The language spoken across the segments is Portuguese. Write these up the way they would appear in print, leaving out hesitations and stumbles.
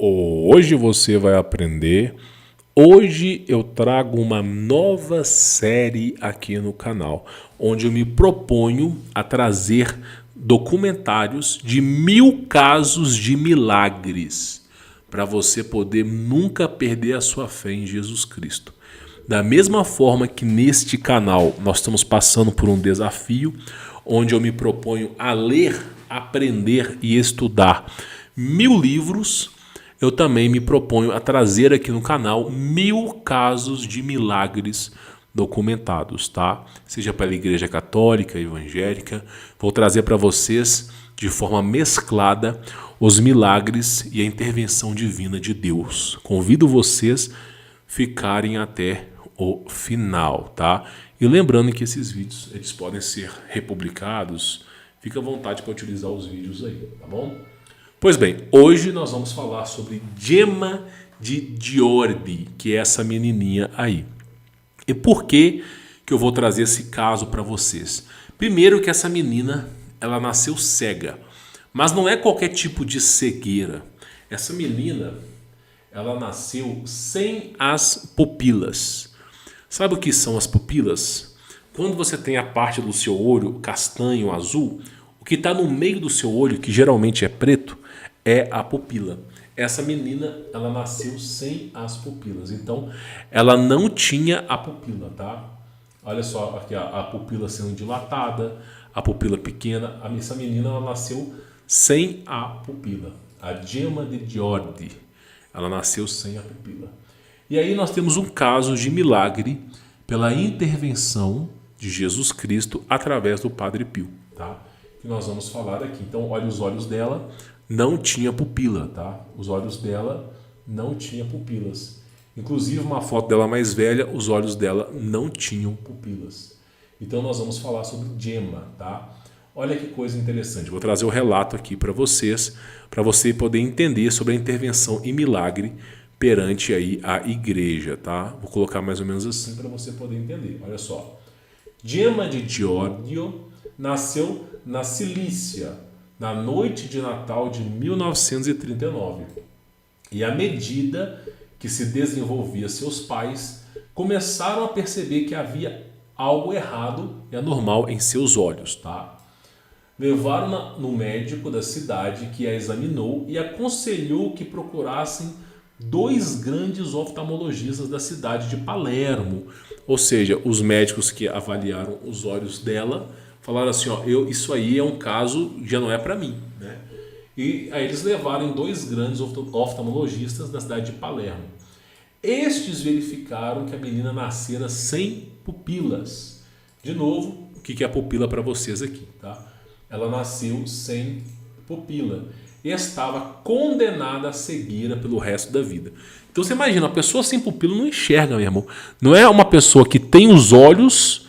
Hoje você vai aprender. Hoje eu trago uma nova série aqui no canal, onde eu me proponho a trazer documentários de 1000 casos de milagres, para você poder nunca perder a sua fé em Jesus Cristo. Da mesma forma que neste canal nós estamos passando por um desafio, onde eu me proponho a ler, aprender e estudar 1000 livros, eu também me proponho a trazer aqui no canal 1000 casos de milagres documentados, tá? Seja pela Igreja Católica, Evangélica, vou trazer para vocês de forma mesclada os milagres e a intervenção divina de Deus. Convido vocês a ficarem até o final, tá? E lembrando que esses vídeos eles podem ser republicados, fica à vontade para utilizar os vídeos aí, tá bom? Pois bem, hoje nós vamos falar sobre Gemma de Giordi, que é essa menininha aí. E por que eu vou trazer esse caso para vocês? Primeiro que essa menina, ela nasceu cega, mas não é qualquer tipo de cegueira. Essa menina, ela nasceu sem as pupilas. Sabe o que são as pupilas? Quando você tem a parte do seu olho castanho, azul, o que está no meio do seu olho, que geralmente é preto, é a pupila. Essa menina, ela nasceu sem as pupilas. Então, ela não tinha a pupila, tá? Olha só aqui a pupila sendo dilatada, a pupila pequena. Essa menina, ela nasceu sem a pupila. A Gemma de Giordi, ela nasceu sem a pupila. E aí nós temos um caso de milagre pela intervenção de Jesus Cristo através do Padre Pio, tá? Que nós vamos falar aqui. Então, olha os olhos dela. Não tinha pupila, tá? Os olhos dela não tinham pupilas. Inclusive, uma foto dela mais velha, os olhos dela não tinham pupilas. Então, nós vamos falar sobre Gemma, tá? Olha que coisa interessante. Vou trazer o relato aqui para você poder entender sobre a intervenção e milagre perante aí a igreja, tá? Vou colocar mais ou menos assim para você poder entender. Olha só. Gemma de Giordio nasceu na Cilícia, na noite de Natal de 1939. E à medida que se desenvolvia, seus pais começaram a perceber que havia algo errado e anormal em seus olhos, tá? Levaram-na no médico da cidade, que a examinou e aconselhou que procurassem 2 grandes oftalmologistas da cidade de Palermo. Ou seja, os médicos que avaliaram os olhos dela falaram assim, ó, isso aí é um caso, já não é para mim, né? E aí eles levaram 2 grandes oftalmologistas da cidade de Palermo. Estes verificaram que a menina nascera sem pupilas. De novo, o que é a pupila para vocês aqui, tá? Ela nasceu sem pupila e estava condenada à cegueira pelo resto da vida. Então você imagina, uma pessoa sem pupila não enxerga, meu irmão. Não é uma pessoa que tem os olhos,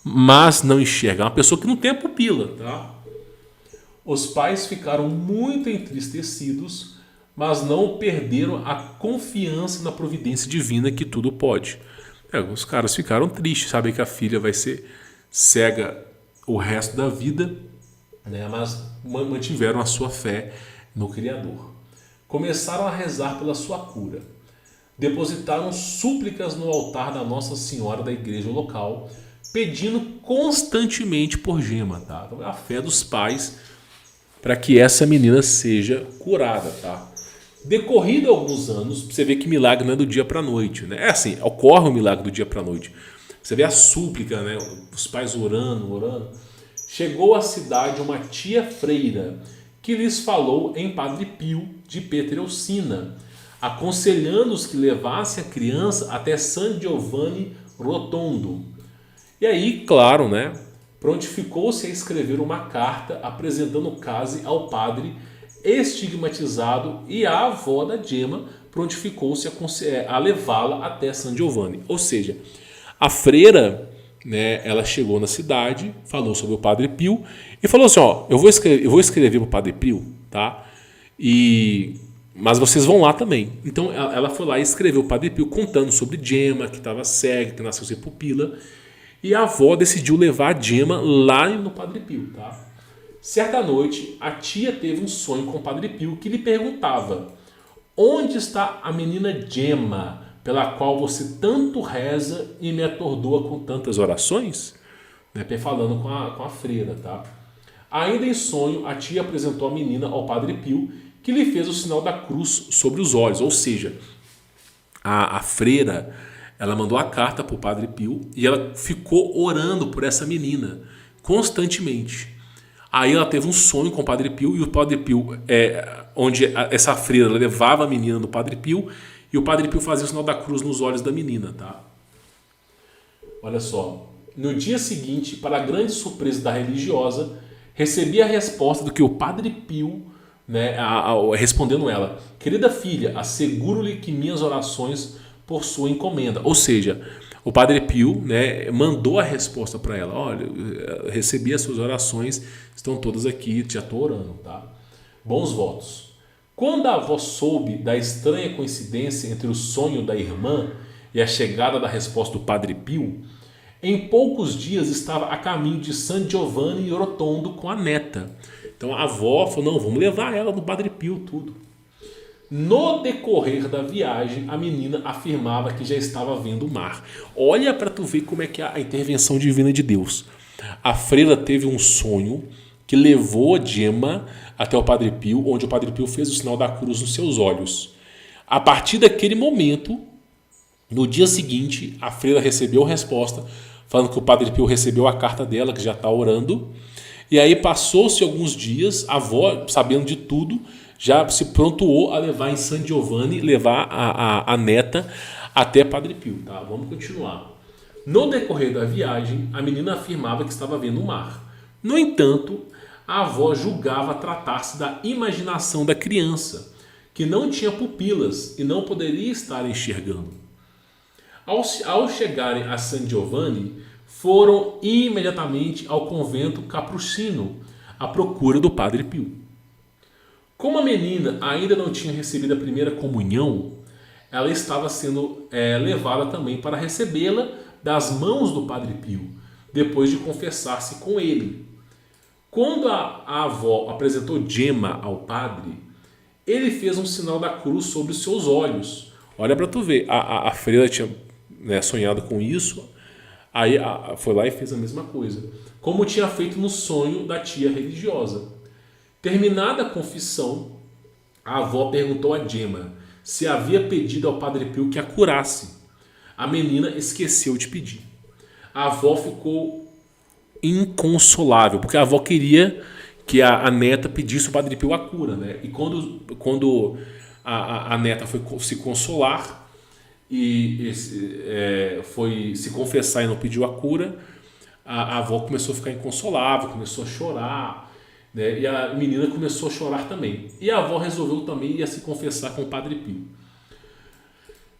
mas não enxerga. É uma pessoa que não tem a pupila, tá? Os pais ficaram muito entristecidos, mas não perderam a confiança na providência divina que tudo pode. Os caras ficaram tristes, sabem que a filha vai ser cega o resto da vida, né? Mas mantiveram a sua fé no Criador. Começaram a rezar pela sua cura. Depositaram súplicas no altar da Nossa Senhora da igreja local, pedindo constantemente por Gemma, tá? Então é a fé dos pais para que essa menina seja curada, tá? Decorrido alguns anos, você vê que milagre não é do dia para a noite, né? É assim, ocorre o milagre do dia para a noite. Você vê a súplica, né? Os pais orando. Chegou à cidade uma tia freira que lhes falou em Padre Pio de Pietrelcina, aconselhando-os que levassem a criança até San Giovanni Rotondo. E aí, claro, né, prontificou-se a escrever uma carta apresentando o caso ao padre estigmatizado, e a avó da Gemma prontificou-se a levá-la até San Giovanni. Ou seja, a freira, né, ela chegou na cidade, falou sobre o Padre Pio e falou assim, ó, eu vou escrever para o Padre Pio, tá? Mas vocês vão lá também. Então ela foi lá e escreveu o Padre Pio contando sobre Gemma, que estava cega, que nasceu sem pupila. E a avó decidiu levar a Gemma lá no Padre Pio, tá? Certa noite, a tia teve um sonho com o Padre Pio que lhe perguntava: onde está a menina Gemma, pela qual você tanto reza e me atordoa com tantas orações? Falando com a freira, tá? Ainda em sonho, a tia apresentou a menina ao Padre Pio, que lhe fez o sinal da cruz sobre os olhos. Ou seja, a freira, ela mandou a carta para o Padre Pio e ela ficou orando por essa menina constantemente. Aí ela teve um sonho com o Padre Pio, e o Padre Pio, onde essa freira levava a menina no Padre Pio, e o Padre Pio fazia o sinal da cruz nos olhos da menina, tá? Olha só. No dia seguinte, para a grande surpresa da religiosa, recebi a resposta do que o Padre Pio, respondendo ela: querida filha, asseguro-lhe que minhas orações por sua encomenda. Ou seja, o Padre Pio, mandou a resposta para ela: olha, eu recebi as suas orações, estão todas aqui, já estou orando, tá? Bons votos. Quando a avó soube da estranha coincidência entre o sonho da irmã e a chegada da resposta do Padre Pio, em poucos dias estava a caminho de San Giovanni Rotondo com a neta. Então a avó falou: não, vamos levar ela no Padre Pio, tudo. No decorrer da viagem, a menina afirmava que já estava vendo o mar. Olha para tu ver como é que é a intervenção divina de Deus. A freira teve um sonho que levou a Gemma até o Padre Pio, onde o Padre Pio fez o sinal da cruz nos seus olhos. A partir daquele momento, no dia seguinte, a freira recebeu a resposta, falando que o Padre Pio recebeu a carta dela, que já está orando. E aí passou-se alguns dias, a avó, sabendo de tudo, já se prontuou a levar em San Giovanni, levar a neta até Padre Pio. Tá? Vamos continuar. No decorrer da viagem, a menina afirmava que estava vendo o mar. No entanto, a avó julgava tratar-se da imaginação da criança, que não tinha pupilas e não poderia estar enxergando. Ao chegarem a San Giovanni, foram imediatamente ao convento capucino à procura do Padre Pio. Como a menina ainda não tinha recebido a primeira comunhão, ela estava sendo levada também para recebê-la das mãos do Padre Pio, depois de confessar-se com ele. Quando a avó apresentou Gemma ao padre, ele fez um sinal da cruz sobre os seus olhos. Olha para tu ver, a freira tinha sonhado com isso, aí foi lá e fez a mesma coisa, como tinha feito no sonho da tia religiosa. Terminada a confissão, a avó perguntou a Gemma se havia pedido ao Padre Pio que a curasse. A menina esqueceu de pedir. A avó ficou inconsolável, porque a avó queria que a neta pedisse o Padre Pio a cura, né? E quando a neta foi se consolar e foi se confessar e não pediu a cura, a avó começou a ficar inconsolável, começou a chorar, né? E a menina começou a chorar também. E a avó resolveu também ir se confessar com o Padre Pio.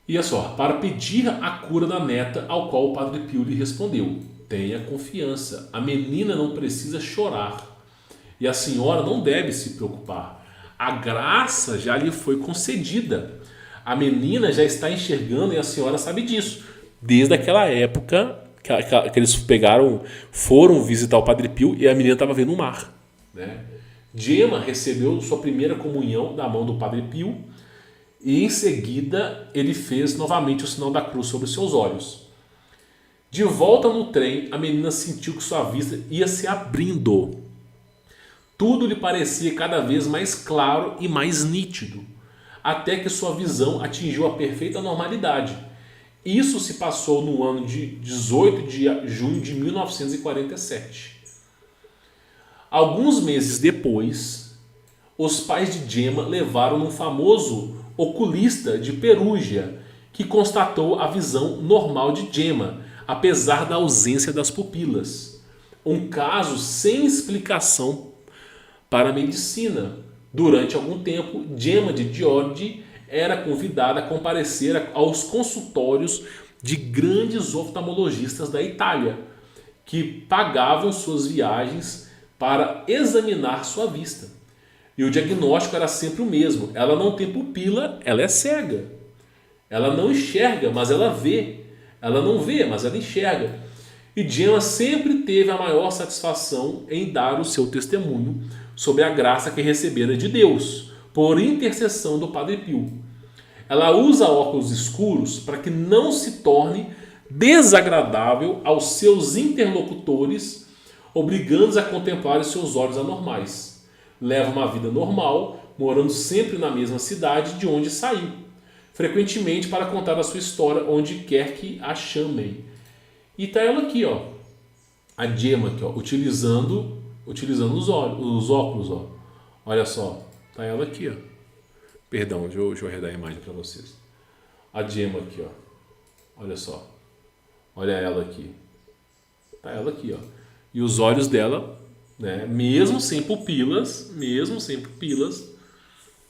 E olha só, para pedir a cura da neta, ao qual o Padre Pio lhe respondeu: tenha confiança, a menina não precisa chorar e a senhora não deve se preocupar. A graça já lhe foi concedida. A menina já está enxergando e a senhora sabe disso. Desde aquela época que eles foram visitar o Padre Pio e a menina estava vendo o mar, né? Gemma recebeu sua primeira comunhão da mão do Padre Pio e em seguida ele fez novamente o sinal da cruz sobre os seus olhos. De volta no trem, a menina sentiu que sua vista ia se abrindo. Tudo lhe parecia cada vez mais claro e mais nítido, até que sua visão atingiu a perfeita normalidade. Isso se passou no ano de 18 de junho de 1947. Alguns meses depois, os pais de Gemma levaram um famoso oculista de Perugia, que constatou a visão normal de Gemma, apesar da ausência das pupilas. Um caso sem explicação para a medicina. Durante algum tempo, Gemma de Giorgi era convidada a comparecer aos consultórios de grandes oftalmologistas da Itália, que pagavam suas viagens para examinar sua vista. E o diagnóstico era sempre o mesmo: ela não tem pupila, ela é cega. Ela não enxerga, mas ela vê. Ela não vê, mas ela enxerga. E Gemma sempre teve a maior satisfação em dar o seu testemunho sobre a graça que recebera de Deus, por intercessão do Padre Pio. Ela usa óculos escuros para que não se torne desagradável aos seus interlocutores, obrigando-os a contemplar os seus olhos anormais. Leva uma vida normal, morando sempre na mesma cidade de onde saiu, frequentemente para contar a sua história onde quer que a chamem. E tá ela aqui, ó, a Gemma aqui, ó, utilizando os óculos, ó. Olha só, tá ela aqui, ó. Perdão, deixa eu arredar a imagem para vocês. A Gemma aqui, ó. Olha só. Olha ela aqui. Tá ela aqui, ó. E os olhos dela, né, mesmo sem pupilas,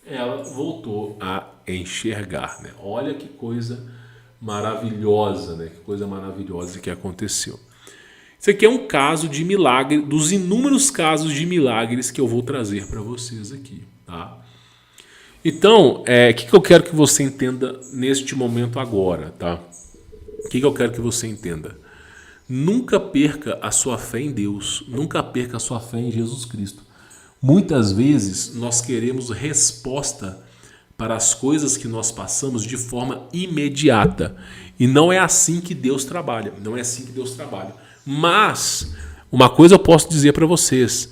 ela voltou a enxergar, né? Olha que coisa maravilhosa, né? Que coisa maravilhosa que aconteceu. Isso aqui é um caso de milagre, dos inúmeros casos de milagres que eu vou trazer para vocês aqui, tá? Então, o que eu quero que você entenda neste momento agora, tá? O que eu quero que você entenda? Nunca perca a sua fé em Deus, nunca perca a sua fé em Jesus Cristo. Muitas vezes nós queremos resposta para as coisas que nós passamos de forma imediata. E não é assim que Deus trabalha, Mas, uma coisa eu posso dizer para vocês,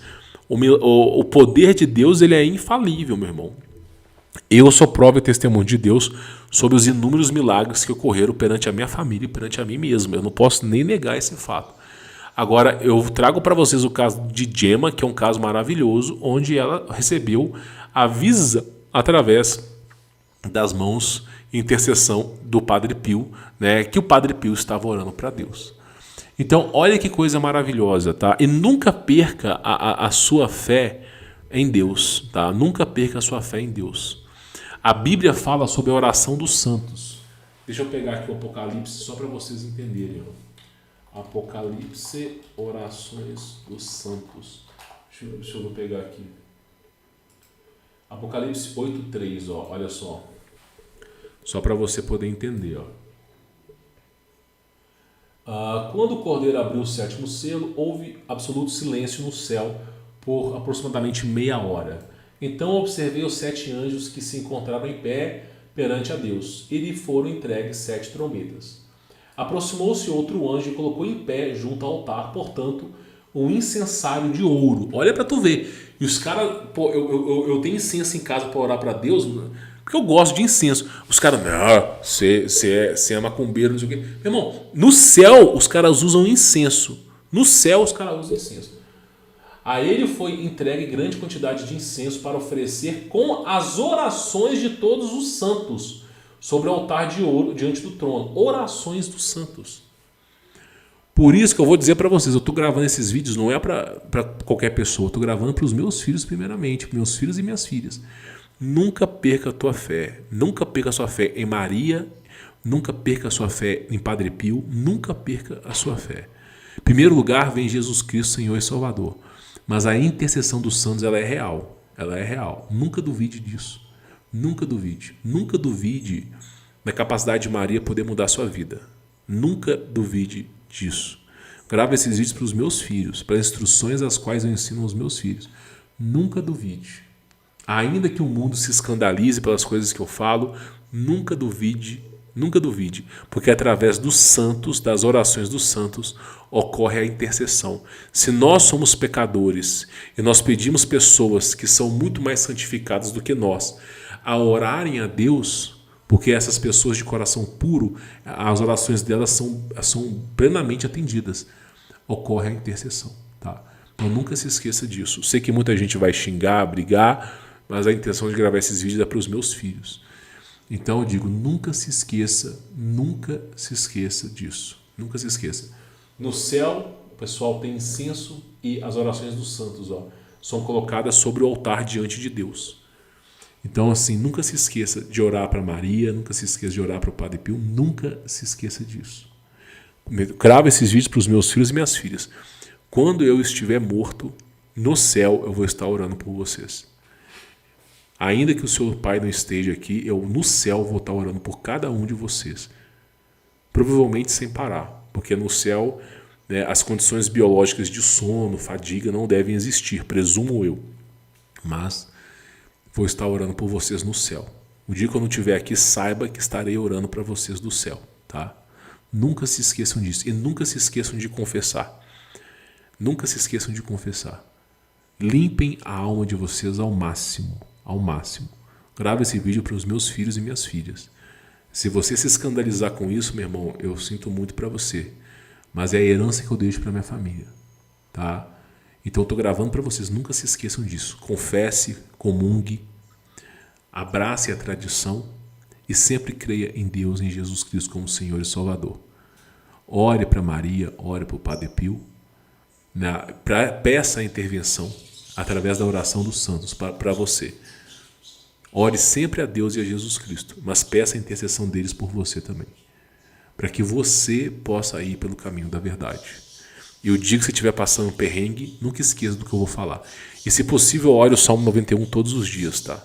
o poder de Deus ele é infalível, meu irmão. Eu sou prova e testemunho de Deus sobre os inúmeros milagres que ocorreram perante a minha família e perante a mim mesmo. Eu não posso nem negar esse fato. Agora, eu trago para vocês o caso de Gemma, que é um caso maravilhoso, onde ela recebeu a visão através das mãos e intercessão do Padre Pio, né, que o Padre Pio estava orando para Deus. Então, olha que coisa maravilhosa, tá? E nunca perca a sua fé em Deus, tá? Nunca perca a sua fé em Deus. A Bíblia fala sobre a oração dos santos. Deixa eu pegar aqui o Apocalipse só para vocês entenderem. Apocalipse, orações dos santos. Deixa eu pegar aqui. Apocalipse 8:3, ó, olha só. Só para você poder entender, ó. Quando o Cordeiro abriu o 7º selo, houve absoluto silêncio no céu por aproximadamente meia hora. Então observei os 7 anjos que se encontravam em pé perante a Deus, e lhe foram entregues 7 trombetas. Aproximou-se outro anjo e colocou em pé junto ao altar, portanto, um incensário de ouro. Olha para tu ver. E os caras, eu tenho incenso em casa para orar para Deus, porque eu gosto de incenso. Os caras, você é macumbeiro, não sei o quê. Meu irmão, no céu os caras usam incenso. No céu os caras usam incenso. A ele foi entregue grande quantidade de incenso para oferecer com as orações de todos os santos sobre o altar de ouro diante do trono. Orações dos santos. Por isso que eu vou dizer para vocês, eu estou gravando esses vídeos, não é para qualquer pessoa, eu estou gravando para os meus filhos primeiramente, para meus filhos e minhas filhas. Nunca perca a tua fé, nunca perca a sua fé em Maria, nunca perca a sua fé em Padre Pio, nunca perca a sua fé. Em primeiro lugar vem Jesus Cristo, Senhor e Salvador. Mas a intercessão dos santos ela é real. Nunca duvide disso. Nunca duvide da capacidade de Maria poder mudar a sua vida. Nunca duvide disso. Grave esses vídeos para os meus filhos, para as instruções as quais eu ensino aos meus filhos. Nunca duvide. Ainda que o mundo se escandalize pelas coisas que eu falo, nunca duvide, porque através dos santos, das orações dos santos, ocorre a intercessão. Se nós somos pecadores e nós pedimos pessoas que são muito mais santificadas do que nós a orarem a Deus, porque essas pessoas de coração puro, as orações delas são plenamente atendidas, ocorre a intercessão, tá? Então nunca se esqueça disso. Sei que muita gente vai xingar, brigar, mas a intenção de gravar esses vídeos é para os meus filhos. Então eu digo, nunca se esqueça disso. Nunca se esqueça. No céu, o pessoal tem incenso e as orações dos santos, ó, são colocadas sobre o altar diante de Deus. Então assim, nunca se esqueça de orar para Maria, nunca se esqueça de orar para o Padre Pio, nunca se esqueça disso. Grava esses vídeos para os meus filhos e minhas filhas. Quando eu estiver morto, no céu eu vou estar orando por vocês. Ainda que o seu pai não esteja aqui, eu no céu vou estar orando por cada um de vocês. Provavelmente sem parar, porque no céu, né, as condições biológicas de sono, fadiga não devem existir, presumo eu. Mas vou estar orando por vocês no céu. O dia que eu não estiver aqui, saiba que estarei orando para vocês do céu, tá? Nunca se esqueçam disso e nunca se esqueçam de confessar. Nunca se esqueçam de confessar. Limpem a alma de vocês ao máximo, ao máximo. Grave esse vídeo para os meus filhos e minhas filhas. Se você se escandalizar com isso, meu irmão, eu sinto muito para você. Mas é a herança que eu deixo para minha família, tá? Então eu estou gravando para vocês, nunca se esqueçam disso. Confesse, comungue, abrace a tradição e sempre creia em Deus, em Jesus Cristo como Senhor e Salvador. Ore para Maria, ore para o Padre Pio, peça a intervenção através da oração dos santos para você. Ore sempre a Deus e a Jesus Cristo, mas peça a intercessão deles por você também, para que você possa ir pelo caminho da verdade. E o dia que você estiver passando um perrengue, nunca esqueça do que eu vou falar. E se possível, ore o Salmo 91 todos os dias, tá?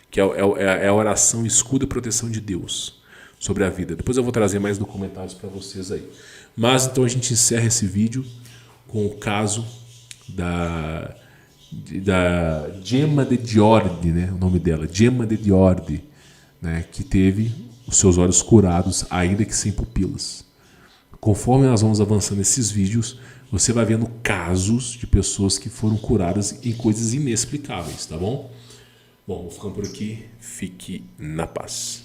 Que é a oração, escudo e proteção de Deus sobre a vida. Depois eu vou trazer mais documentários para vocês aí. Mas então a gente encerra esse vídeo com o caso da Gemma de Diorde, né? O nome dela, Gemma de Diorde, né? Que teve os seus olhos curados, ainda que sem pupilas. Conforme nós vamos avançando nesses vídeos, você vai vendo casos de pessoas que foram curadas em coisas inexplicáveis, tá bom? Bom, vou ficando por aqui. Fique na paz.